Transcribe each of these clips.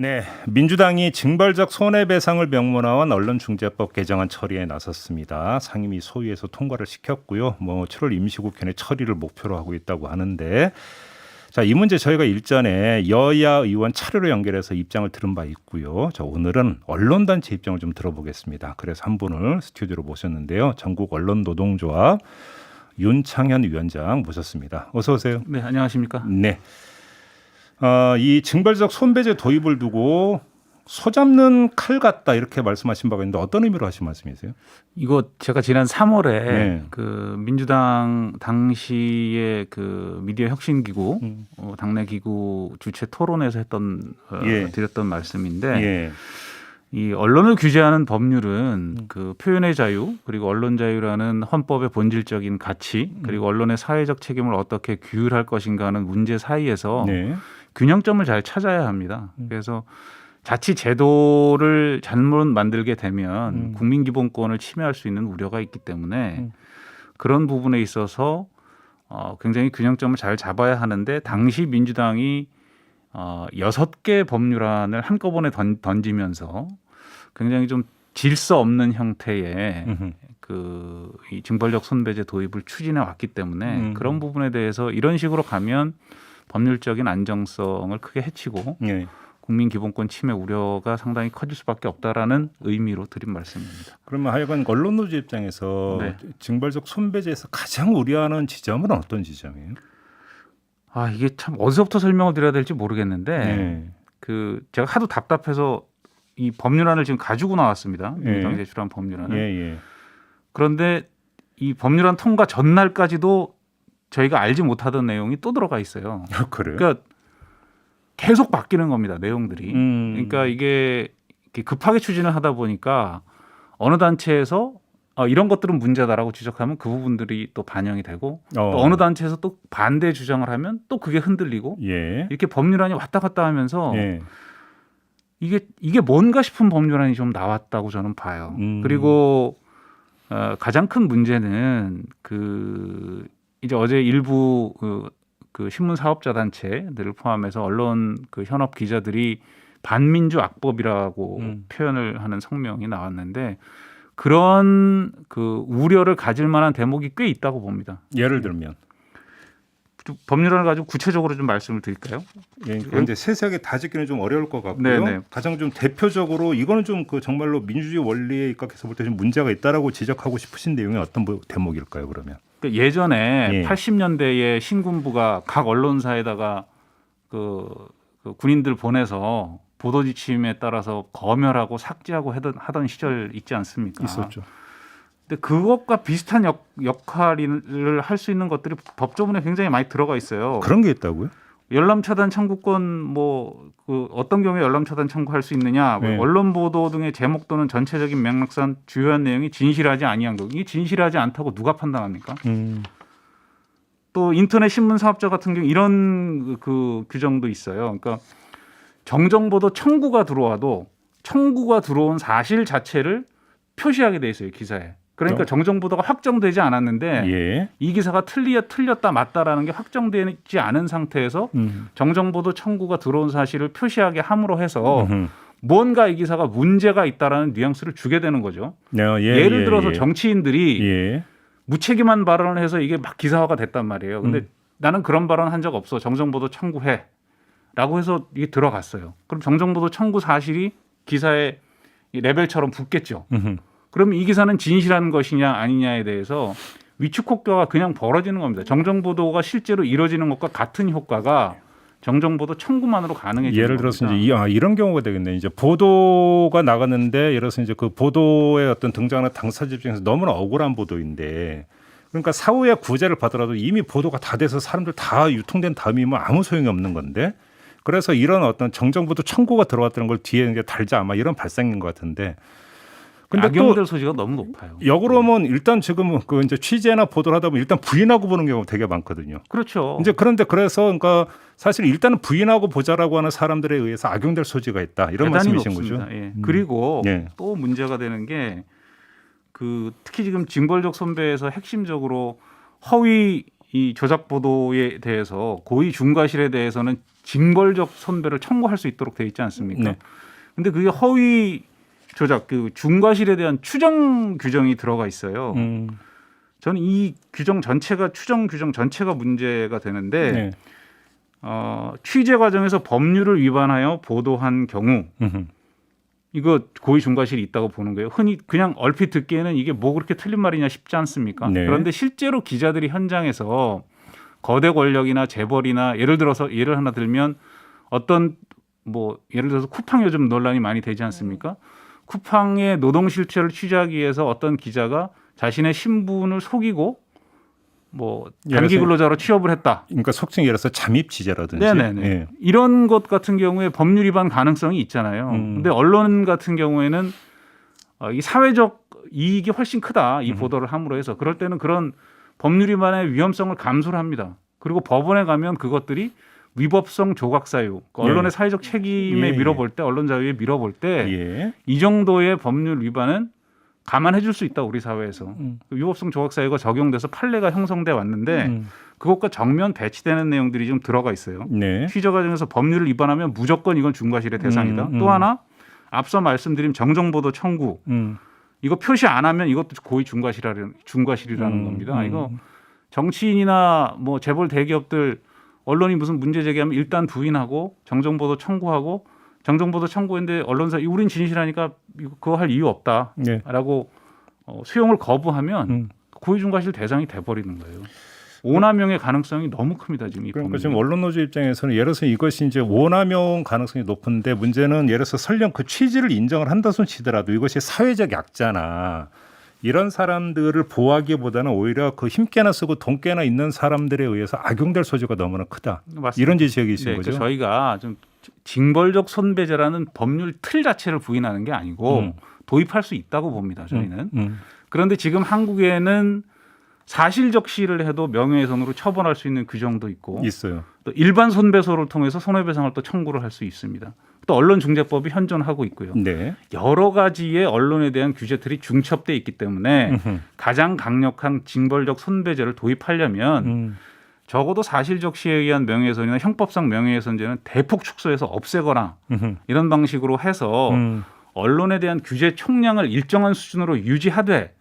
네, 민주당이 징벌적 손해배상을 명문화한 언론중재법 개정안 처리에 나섰습니다. 상임위 소위에서 통과를 시켰고요. 7월 임시국회내 처리를 목표로 하고 있다고 하는데, 자, 이 문제 저희가 일전에 여야 의원 차례로 연결해서 입장을 들은 바 있고요. 자, 오늘은 언론단체 입장을 좀 들어보겠습니다. 그래서 한 분을 스튜디오로 모셨는데요. 전국 언론노동조합 윤창현 위원장 모셨습니다. 어서 오세요. 네, 안녕하십니까? 네. 이 징벌적 손배제 도입을 두고 소잡는 칼 같다 이렇게 말씀하신 바가 있는데 어떤 의미로 하신 말씀이세요? 이거 제가 지난 3월에 네. 그 민주당 당시의 그 미디어 혁신기구 당내 기구 주최 토론에서 했던 드렸던 말씀인데 예. 이 언론을 규제하는 법률은 그 표현의 자유 그리고 언론 자유라는 헌법의 본질적인 가치 그리고 언론의 사회적 책임을 어떻게 규율할 것인가 하는 문제 사이에서 네. 균형점을 잘 찾아야 합니다. 그래서 자칫 제도를 잘못 만들게 되면 국민 기본권을 침해할 수 있는 우려가 있기 때문에 그런 부분에 있어서 굉장히 균형점을 잘 잡아야 하는데 당시 민주당이 6개 법률안을 한꺼번에 던지면서 굉장히 좀 질서 없는 형태의 이 징벌적 손배제 도입을 추진해 왔기 때문에 그런 부분에 대해서 이런 식으로 가면 법률적인 안정성을 크게 해치고 예. 국민 기본권 침해 우려가 상당히 커질 수밖에 없다라는 의미로 드린 말씀입니다. 그러면 하여간 언론노조 입장에서 네. 징벌적 손배제에서 가장 우려하는 지점은 어떤 지점이에요? 이게 참 어디서부터 설명을 드려야 될지 모르겠는데 네. 그 제가 하도 답답해서 이 법률안을 지금 가지고 나왔습니다. 민주당이 제출한 법률안을. 예. 그런데 이 법률안 통과 전날까지도 저희가 알지 못하던 내용이 또 들어가 있어요. 그래요? 그러니까 계속 바뀌는 겁니다. 내용들이. 그러니까 이게 급하게 추진을 하다 보니까 어느 단체에서 이런 것들은 문제다라고 지적하면 그 부분들이 또 반영이 되고 또 어느 단체에서 또 반대 주장을 하면 또 그게 흔들리고 예. 이렇게 법률안이 왔다 갔다 하면서 예. 이게 뭔가 싶은 법률안이 좀 나왔다고 저는 봐요. 그리고 가장 큰 문제는 이제 어제 일부 그 신문 사업자 단체들을 포함해서 언론 그 현업 기자들이 반민주 악법이라고 표현을 하는 성명이 나왔는데 그런 그 우려를 가질 만한 대목이 꽤 있다고 봅니다. 예를 들면 법률안을 가지고 구체적으로 좀 말씀을 드릴까요? 예, 그런데 세세하게 다 짓기는 좀 어려울 것 같고요. 네네. 가장 좀 대표적으로 이거는 좀 그 정말로 민주주의 원리에 입각해서 볼 때 좀 문제가 있다라고 지적하고 싶으신 내용이 어떤 대목일까요? 그러면 예전에 80년대에 신군부가 각 언론사에다가 그 군인들 보내서 보도 지침에 따라서 검열하고 삭제하고 하던 시절 있지 않습니까? 있었죠. 근데 그것과 비슷한 역할을 할 수 있는 것들이 법조문에 굉장히 많이 들어가 있어요. 그런 게 있다고요? 열람 차단 청구권 어떤 경우에 열람 차단 청구할 수 있느냐? 네. 언론 보도 등의 제목 또는 전체적인 맥락상 주요한 내용이 진실하지 아니한 거. 이게 진실하지 않다고 누가 판단합니까? 또 인터넷 신문 사업자 같은 경우 이런 그 규정도 있어요. 그러니까 정정보도 청구가 들어와도 청구가 들어온 사실 자체를 표시하게 돼 있어요, 기사에. 그러니까 정정보도가 확정되지 않았는데 이 기사가 틀렸다 맞다라는 게 확정되지 않은 상태에서 정정보도 청구가 들어온 사실을 표시하게 함으로 해서 뭔가 이 기사가 문제가 있다라는 뉘앙스를 주게 되는 거죠. 예를 들어서 정치인들이 무책임한 발언을 해서 이게 막 기사화가 됐단 말이에요. 근데 나는 그런 발언 한 적 없어. 정정보도 청구해. 라고 해서 이게 들어갔어요. 그럼 정정보도 청구 사실이 기사의 레벨처럼 붙겠죠. 그럼 이 기사는 진실한 것이냐 아니냐에 대해서 위축효과가 그냥 벌어지는 겁니다. 정정보도가 실제로 이루어지는 것과 같은 효과가 정정보도 청구만으로 가능해지는 예를 들어서 겁니다. 이제 이런 경우가 되겠네. 이제 보도가 나갔는데 예를 들어서 이제 그 보도에 어떤 등장하는 당사자 입장에서 너무나 억울한 보도인데 그러니까 사후에 구제를 받더라도 이미 보도가 다 돼서 사람들 다 유통된 다음이면 아무 소용이 없는 건데 그래서 이런 어떤 정정보도 청구가 들어왔다는 걸 뒤에 이제 달자 아마 이런 발상인 것 같은데. 근데 악용될 소지가 너무 높아요. 역으로 보면 일단 지금 그 이제 취재나 보도를 하다 보면 일단 부인하고 보는 경우가 되게 많거든요. 그렇죠. 이제 그런데 그래서 그러니까 사실 일단은 부인하고 보자라고 하는 사람들에 의해서 악용될 소지가 있다 이런 말씀이신 높습니다. 거죠. 예. 그리고 또 문제가 되는 게 특히 지금 징벌적 손배에서 핵심적으로 허위 이 조작 보도에 대해서 고의 중과실에 대해서는 징벌적 손배를 청구할 수 있도록 되어 있지 않습니까? 네. 근데 그게 허위 조작 그 중과실에 대한 추정 규정이 들어가 있어요. 저는 이 규정 전체가 추정 규정 전체가 문제가 되는데 네. 취재 과정에서 법률을 위반하여 보도한 경우 이거 고의 중과실이 있다고 보는 거예요. 흔히 그냥 얼핏 듣기에는 이게 뭐 그렇게 틀린 말이냐 싶지 않습니까? 네. 그런데 실제로 기자들이 현장에서 거대 권력이나 재벌이나 예를 들어서 예를 하나 들면 어떤 뭐 예를 들어서 쿠팡 요즘 논란이 많이 되지 않습니까? 쿠팡의 노동 실체를 취재하기 위해서 어떤 기자가 자신의 신분을 속이고 뭐 단기 근로자로 취업을 했다. 그러니까 속칭 예를 들어서 잠입 취재라든지. 네네네. 예. 이런 것 같은 경우에 법률 위반 가능성이 있잖아요. 근데 언론 같은 경우에는 이 사회적 이익이 훨씬 크다. 이 보도를 함으로 해서 그럴 때는 그런 법률 위반의 위험성을 감수를 합니다. 그리고 법원에 가면 그것들이 위법성 조각 사유, 언론의 사회적 책임에 밀어볼 때, 언론 자유에 밀어볼 때 이 정도의 법률 위반은 감안해 줄 수 있다. 우리 사회에서. 위법성 조각 사유가 적용돼서 판례가 형성돼 왔는데 그것과 정면 배치되는 내용들이 좀 들어가 있어요. 네. 취재 과정에서 법률을 위반하면 무조건 이건 중과실의 대상이다. 또 하나 앞서 말씀드린 정정보도 청구 이거 표시 안 하면 이것도 고의 중과실이라는 겁니다. 이거 정치인이나 뭐 재벌 대기업들 언론이 무슨 문제 제기하면 일단 부인하고 정정보도 청구하고 정정보도 청구했는데 언론사 우린 진실하니까 그거 할 이유 없다라고 수용을 거부하면 고의 중과실 대상이 돼버리는 거예요. 오남용의 가능성이 너무 큽니다 지금. 그러니까 지금 언론 노조 입장에서는 예를 들어서 이것이 이제 오남용 가능성이 높은데 문제는 예를 들어서 설령 그 취지를 인정을 한다 손 치더라도 이것이 사회적 약자나 이런 사람들을 보호하기보다는 오히려 그 힘께나 쓰고 돈께나 있는 사람들에 의해서 악용될 소지가 너무나 크다. 맞습니다. 이런 지적이신 네, 거죠. 저희가 좀 징벌적 손배제라는 법률 틀 자체를 부인하는 게 아니고 도입할 수 있다고 봅니다. 저희는. 그런데 지금 한국에는 사실적 시를 해도 명예훼손으로 처벌할 수 있는 규정도 있고 있어요. 또 일반 손배소를 통해서 손해배상을 또 청구를 할 수 있습니다. 또 언론중재법이 현존하고 있고요. 네. 여러 가지의 언론에 대한 규제들이 중첩돼 있기 때문에 가장 강력한 징벌적 손배제를 도입하려면 적어도 사실적 시에 의한 명예훼손이나 형법상 명예훼손죄는 대폭 축소해서 없애거나 이런 방식으로 해서 언론에 대한 규제 총량을 일정한 수준으로 유지하되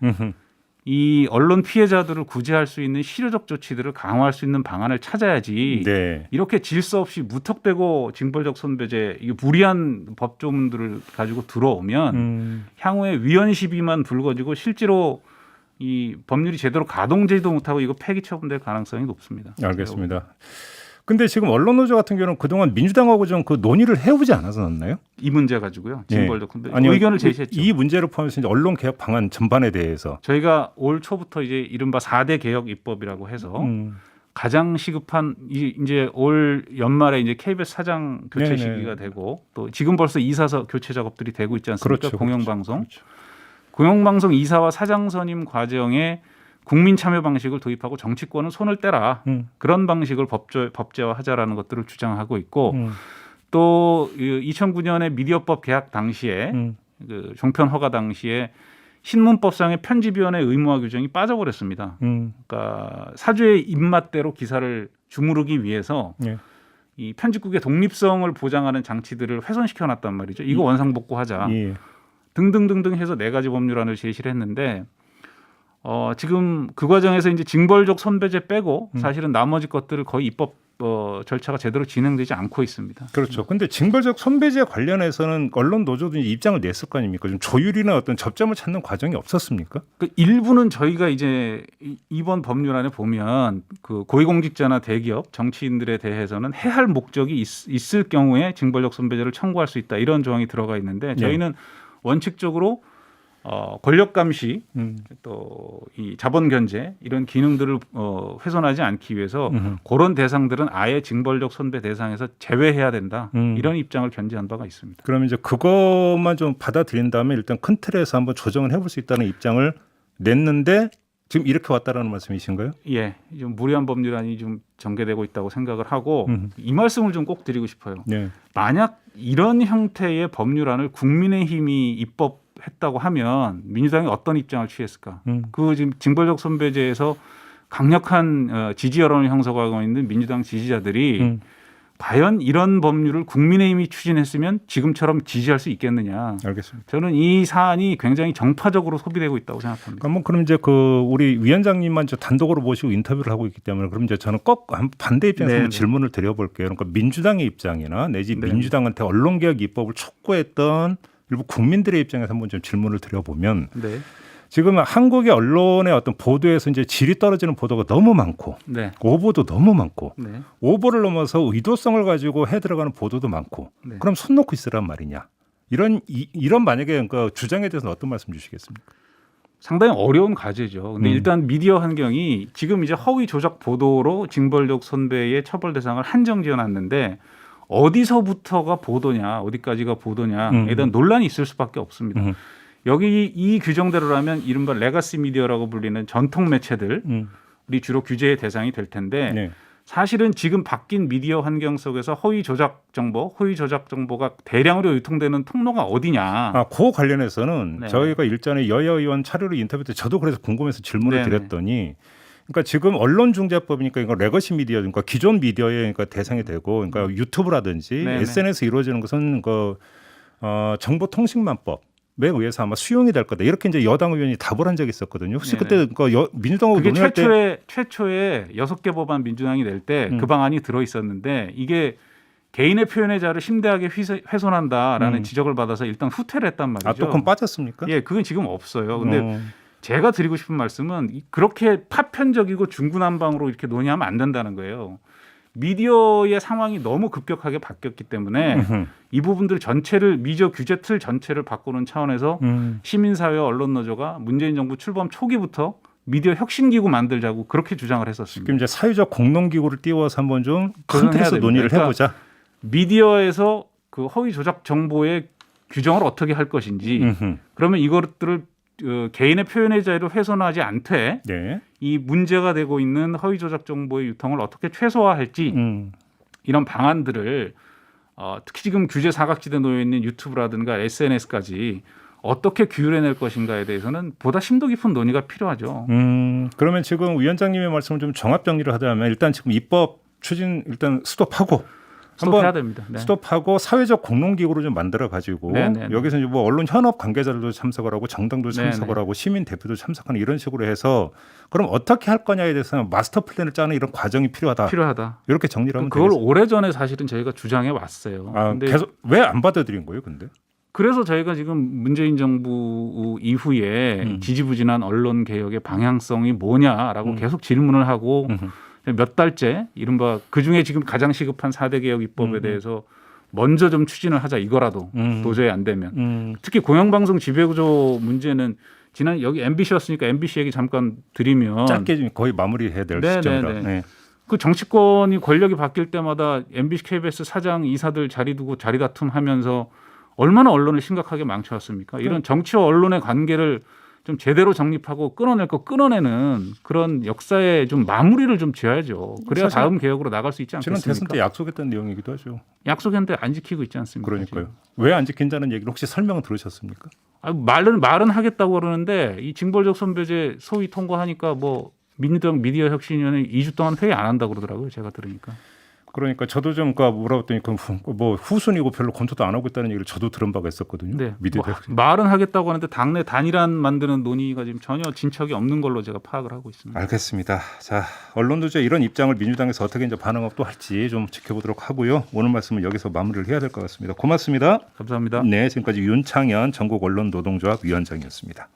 이 언론 피해자들을 구제할 수 있는 실효적 조치들을 강화할 수 있는 방안을 찾아야지. 네. 이렇게 질서 없이 무턱대고 징벌적 손배제 이 무리한 법조문들을 가지고 들어오면 향후에 위헌 시비만 불거지고 실제로 이 법률이 제대로 가동되지도 못하고 이거 폐기 처분될 가능성이 높습니다. 알겠습니다. 근데 지금 언론 노조 같은 경우는 그동안 민주당하고 좀 그 논의를 해오지 않았었나요? 이 문제 가지고요. 징벌적 손배제 아니, 의견을 제시했죠. 이 문제를 포함해서 이제 언론 개혁 방안 전반에 대해서 저희가 올 초부터 이제 이른바 4대 개혁 입법이라고 해서 가장 시급한 이제 올 연말에 이제 KBS 사장 교체 시기가 되고 또 지금 벌써 이사서 교체 작업들이 되고 있지 않습니까? 그렇죠, 공영방송. 그렇죠. 공영방송 이사와 사장 선임 과정에 국민 참여 방식을 도입하고 정치권은 손을 떼라. 그런 방식을 법제화하자라는 것들을 주장하고 있고 또 2009년에 미디어법 개학 당시에 그 종편 허가 당시에 신문법상의 편집위원회 의무화 규정이 빠져버렸습니다. 그러니까 사주의 입맛대로 기사를 주무르기 위해서 이 편집국의 독립성을 보장하는 장치들을 훼손시켜놨단 말이죠. 이거 원상복구하자. 등등등등 해서 4가지 법률안을 제시를 했는데 지금 그 과정에서 이제 징벌적 손배제 빼고 사실은 나머지 것들을 거의 입법 절차가 제대로 진행되지 않고 있습니다. 그렇죠. 근데 징벌적 손배제 관련해서는 언론 노조도 이제 입장을 냈을 거 아닙니까? 좀 조율이나 어떤 접점을 찾는 과정이 없었습니까? 그 일부는 저희가 이제 이번 법률안에 보면 그 고위공직자나 대기업, 정치인들에 대해서는 해할 목적이 있을 경우에 징벌적 손배제를 청구할 수 있다 이런 조항이 들어가 있는데 저희는 원칙적으로 권력 감시 또 이 자본 견제 이런 기능들을 훼손하지 않기 위해서 그런 대상들은 아예 징벌적 손배 대상에서 제외해야 된다 이런 입장을 견지한 바가 있습니다. 그러면 이제 그것만 좀 받아들인 다음에 일단 큰 틀에서 한번 조정을 해볼 수 있다는 입장을 냈는데 지금 이렇게 왔다라는 말씀이신가요? 예, 좀 무리한 법률안이 좀 전개되고 있다고 생각을 하고 이 말씀을 좀 꼭 드리고 싶어요. 네. 만약 이런 형태의 법률안을 국민의힘이 입법했다고 하면 민주당이 어떤 입장을 취했을까? 그 지금 징벌적 손배제에서 강력한 지지 여론을 형성하고 있는 민주당 지지자들이 과연 이런 법률을 국민의힘이 추진했으면 지금처럼 지지할 수 있겠느냐. 알겠습니다. 저는 이 사안이 굉장히 정파적으로 소비되고 있다고 생각합니다. 그럼 이제 그 우리 위원장님만 이제 단독으로 모시고 인터뷰를 하고 있기 때문에 그럼 이제 저는 꼭 반대 입장에서 한번 질문을 드려볼게요. 그러니까 민주당의 입장이나 내지 민주당한테 언론개혁 입법을 촉구했던 일부 국민들의 입장에서 한번 좀 질문을 드려보면 네. 지금 한국의 언론의 어떤 보도에서 이제 질이 떨어지는 보도가 너무 많고 네. 오보도 너무 많고 네. 오보를 넘어서 의도성을 가지고 해 들어가는 보도도 많고 네. 그럼 손 놓고 있으란 말이냐. 이런 만약에 그러니까 주장에 대해서는 어떤 말씀 주시겠습니까? 상당히 어려운 과제죠. 근데 일단 미디어 환경이 지금 이제 허위 조작 보도로 징벌적 손배의 처벌 대상을 한정 지어놨는데 어디서부터가 보도냐, 어디까지가 보도냐에 대한 논란이 있을 수밖에 없습니다. 여기 이 규정대로라면 이른바 레가시 미디어라고 불리는 전통 매체들이 주로 규제의 대상이 될 텐데 네. 사실은 지금 바뀐 미디어 환경 속에서 허위 조작 정보가 대량으로 유통되는 통로가 어디냐. 그 관련해서는 네. 저희가 일전에 여야 의원 차례로 인터뷰 때 저도 그래서 궁금해서 질문을 네네. 드렸더니 그러니까 지금 언론중재법이니까 이거 레거시 미디어 그러니까 기존 미디어의 그러니까 대상이 되고 그러니까 유튜브라든지 네네. SNS 이루어지는 것은 정보통신망법 에 의해서 아마 수용이 될 거다. 이렇게 이제 여당 의원이 답을 한 적이 있었거든요. 혹시 네네. 그때 민주당하고 그게 논의할 때 최초에 6개 법안 민주당이 낼 때 그 방안이 들어 있었는데 이게 개인의 표현의 자유를 심대하게 훼손한다라는 지적을 받아서 일단 후퇴를 했단 말이죠. 또 그건 빠졌습니까? 예, 그건 지금 없어요. 근데 제가 드리고 싶은 말씀은 그렇게 파편적이고 중구난방으로 이렇게 논의하면 안 된다는 거예요. 미디어의 상황이 너무 급격하게 바뀌었기 때문에 이 부분들 전체를 미디어 규제 틀 전체를 바꾸는 차원에서 시민사회와 언론노조가 문재인 정부 출범 초기부터 미디어 혁신기구 만들자고 그렇게 주장을 했었습니다. 지금 이제 사회적 공론기구를 띄워서 한번 좀 큰 틀에서 논의를 해보자. 미디어에서 그 허위 조작 정보의 규정을 어떻게 할 것인지 그러면 이것들을 개인의 표현의 자유를 훼손하지 않되 네. 이 문제가 되고 있는 허위 조작 정보의 유통을 어떻게 최소화할지 이런 방안들을 특히 지금 규제 사각지대에 놓여 있는 유튜브라든가 SNS까지 어떻게 규율해낼 것인가에 대해서는 보다 심도 깊은 논의가 필요하죠. 그러면 지금 위원장님의 말씀을 좀 종합 정리를 하자면 일단 지금 입법 추진 일단 스톱하고 스톱해야 됩니다. 네. 스톱하고 사회적 공론기구를 좀 만들어 가지고 여기서 이제 뭐 언론 현업 관계자들도 참석을 하고 정당도 참석을 하고 시민 대표도 참석하는 이런 식으로 해서 그럼 어떻게 할 거냐에 대해서는 마스터 플랜을 짜는 이런 과정이 필요하다. 이렇게 정리를 하면 그걸 되겠습니다. 오래전에 사실은 저희가 주장해 왔어요. 근데 계속 왜 안 받아들인 거예요, 근데? 그래서 저희가 지금 문재인 정부 이후에 지지부진한 언론 개혁의 방향성이 뭐냐라고 계속 질문을 하고 몇 달째 이른바 그중에 지금 가장 시급한 4대 개혁 입법에 대해서 먼저 좀 추진을 하자 이거라도 도저히 안 되면 특히 공영방송 지배구조 문제는 지난 여기 MBC였으니까 MBC 얘기 잠깐 드리면 짧게 좀 거의 마무리해야 될 시점이라. 네. 그 정치권이 권력이 바뀔 때마다 MBC, KBS 사장 이사들 자리 두고 자리 다툼하면서 얼마나 언론을 심각하게 망쳐왔습니까? 이런 정치와 언론의 관계를 좀 제대로 정립하고 끊어낼 거 끊어내는 그런 역사의 좀 마무리를 좀 지어야죠. 그래야 다음 개혁으로 나갈 수 있지 않겠습니까? 지난 대선 때 약속했던 내용이기도 하죠. 약속했는데 안 지키고 있지 않습니까? 그러니까요. 왜 안 지킨다는 얘기를 혹시 설명을 들으셨습니까? 말은 하겠다고 그러는데 이 징벌적 손배제 소위 통과하니까 뭐 민주당 미디어 혁신위원회 2주 동안 회의 안 한다고 그러더라고요. 제가 들으니까. 그러니까 저도 좀 뭐라고 했더니 뭐 후순이고 별로 검토도 안 하고 있다는 얘기를 저도 들은 바가 있었거든요. 네. 미디어 말은 하겠다고 하는데 당내 단일안 만드는 논의가 지금 전혀 진척이 없는 걸로 제가 파악을 하고 있습니다. 알겠습니다. 자, 언론도 이런 입장을 민주당에서 어떻게 이제 반응을 또 할지 좀 지켜보도록 하고요. 오늘 말씀은 여기서 마무리를 해야 될 것 같습니다. 고맙습니다. 감사합니다. 네, 지금까지 윤창현 전국 언론 노동조합 위원장이었습니다.